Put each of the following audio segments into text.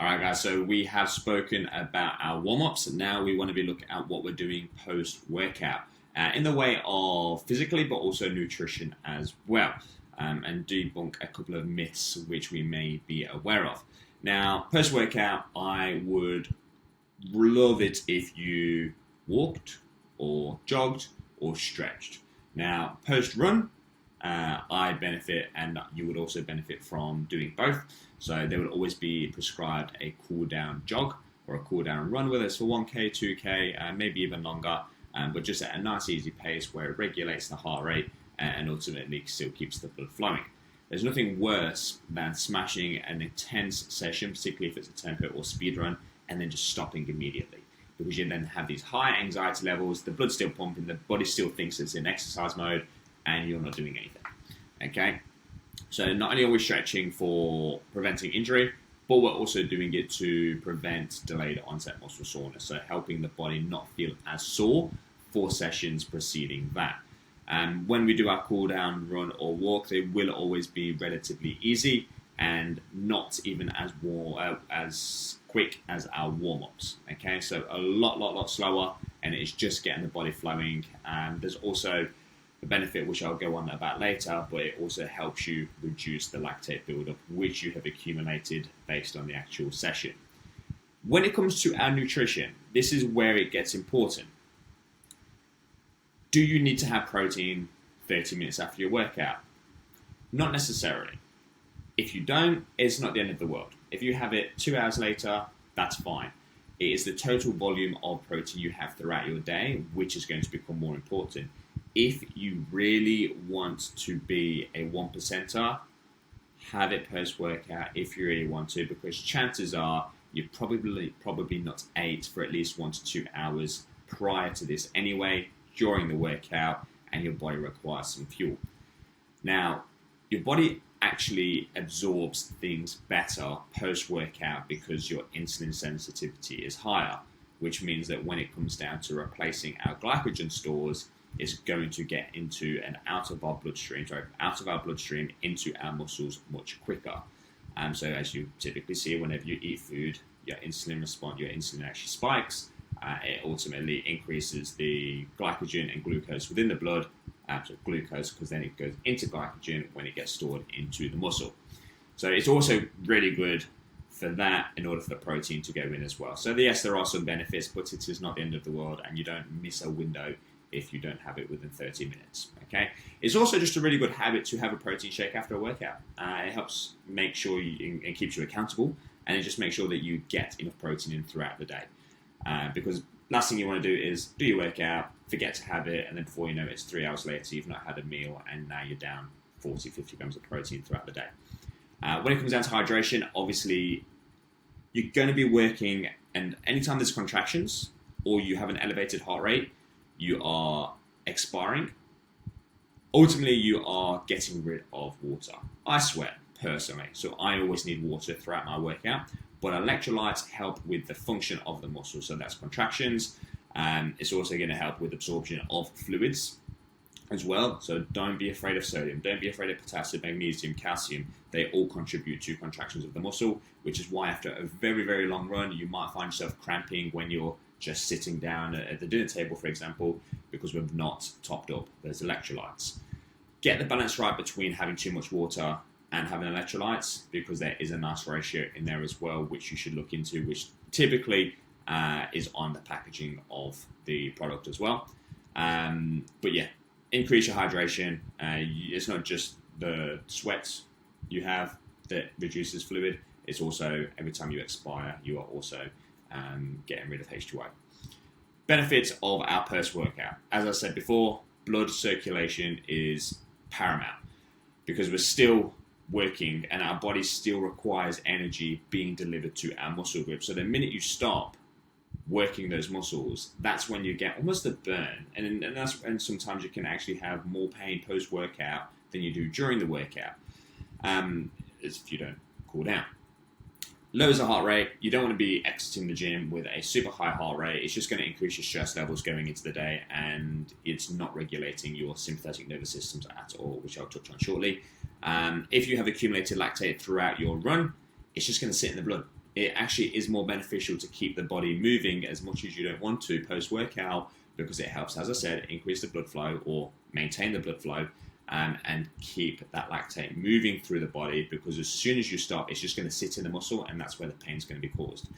All right, guys, so we have spoken about our warm-ups, and now we want to be looking at what we're doing post-workout in the way of physically, but also nutrition as well, and debunk a couple of myths which we may be aware of. Now, post-workout, I would love it if you walked or jogged or stretched. Now, post-run, I benefit, and you would also benefit from doing both. So there would always be prescribed a cool-down jog or a cool-down run, whether it's for 1K, 2K, maybe even longer, but just at a nice, easy pace where it regulates the heart rate and ultimately still keeps the blood flowing. There's nothing worse than smashing an intense session, particularly if it's a tempo or speed run, and then just stopping immediately. Because you then have these high anxiety levels, the blood's still pumping, the body still thinks it's in exercise mode, and you're not doing anything. Okay? So not only are we stretching for preventing injury, but we're also doing it to prevent delayed onset muscle soreness, so helping the body not feel as sore for sessions preceding that. When we do our cool down, run or walk, they will always be relatively easy and not even as quick as our warm-ups. Okay, so a lot slower, and it's just getting the body flowing. There's also a benefit which I'll go on about later, but it also helps you reduce the lactate buildup which you have accumulated based on the actual session. When it comes to our nutrition, this is where it gets important. Do you need to have protein 30 minutes after your workout? Not necessarily. If you don't, it's not the end of the world. If you have it 2 hours later, that's fine. It is the total volume of protein you have throughout your day which is going to become more important. If you really want to be a 1%er, have it post-workout if you really want to, because chances are you're probably not ate for at least 1 to 2 hours prior to this anyway, during the workout, and your body requires some fuel. Now, your body actually absorbs things better post-workout because your insulin sensitivity is higher, which means that when it comes down to replacing our glycogen stores, it's going to get into and out of our bloodstream into our muscles much quicker. So as you typically see whenever you eat food, your insulin actually spikes. It ultimately increases the glycogen and glucose within the blood, so glucose, because then it goes into glycogen when it gets stored into the muscle. So it's also really good for that in order for the protein to go in as well. So yes, there are some benefits, but it is not the end of the world, and you don't miss a window if you don't have it within 30 minutes. Okay, it's also just a really good habit to have a protein shake after a workout. It helps make sure and keeps you accountable, and it just makes sure that you get enough protein in throughout the day. Because last thing you want to do is do your workout, forget to have it, and then before you know it, it's 3 hours later, you've not had a meal, and now you're down 40-50 grams of protein throughout the day. When it comes down to hydration, obviously you're going to be working, and anytime there's contractions or you have an elevated heart rate, you are expiring. Ultimately, you are getting rid of water. I sweat personally, so I always need water throughout my workout. But electrolytes help with the function of the muscle, so that's contractions. It's also going to help with absorption of fluids as well. So don't be afraid of sodium, don't be afraid of potassium, magnesium, calcium. They all contribute to contractions of the muscle, which is why after a very, very long run, you might find yourself cramping when you're just sitting down at the dinner table, for example, because we've not topped up those electrolytes. Get the balance right between having too much water and having electrolytes, because there is a nice ratio in there as well, which you should look into, which typically is on the packaging of the product as well. But yeah, increase your hydration. It's not just the sweat you have that reduces fluid, it's also every time you expire, you are also getting rid of H2O. Benefits of our post-workout. As I said before, blood circulation is paramount because we're still working and our body still requires energy being delivered to our muscle group. So the minute you stop working those muscles, that's when you get almost a burn. And sometimes you can actually have more pain post-workout than you do during the workout, if you don't cool down. Lowers the heart rate. You don't want to be exiting the gym with a super high heart rate. It's just going to increase your stress levels going into the day, and it's not regulating your sympathetic nervous systems at all, which I'll touch on shortly. If you have accumulated lactate throughout your run, it's just going to sit in the blood. it actually is more beneficial to keep the body moving as much as you don't want to post-workout, because it helps, as I said, increase the blood flow or maintain the blood flow, and keep that lactate moving through the body, because as soon as you stop, it's just going to sit in the muscle, and that's where the pain is going to be caused.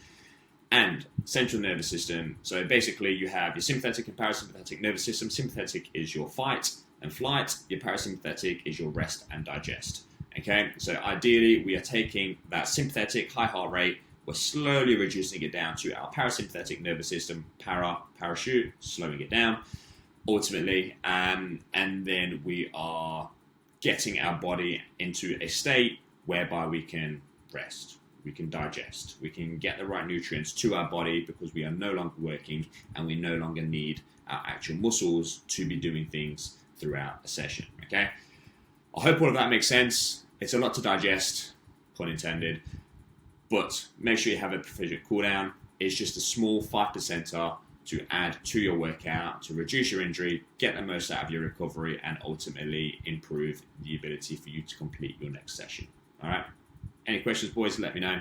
And central nervous system, so basically you have your sympathetic and parasympathetic nervous system. Sympathetic is your fight and flight, your parasympathetic is your rest and digest. Okay, so ideally we are taking that sympathetic high heart rate, we're slowly reducing it down to our parasympathetic nervous system, parachute, slowing it down ultimately, and then we are getting our body into a state whereby we can rest, we can digest, we can get the right nutrients to our body, because we are no longer working and we no longer need our actual muscles to be doing things throughout a session. Okay, I hope all of that makes sense. It's a lot to digest, pun intended, but make sure you have a proficient cool down. It's just a small 5%er to add to your workout to reduce your injury, get the most out of your recovery, and ultimately improve the ability for you to complete your next session. All right. Any questions, boys? Let me know.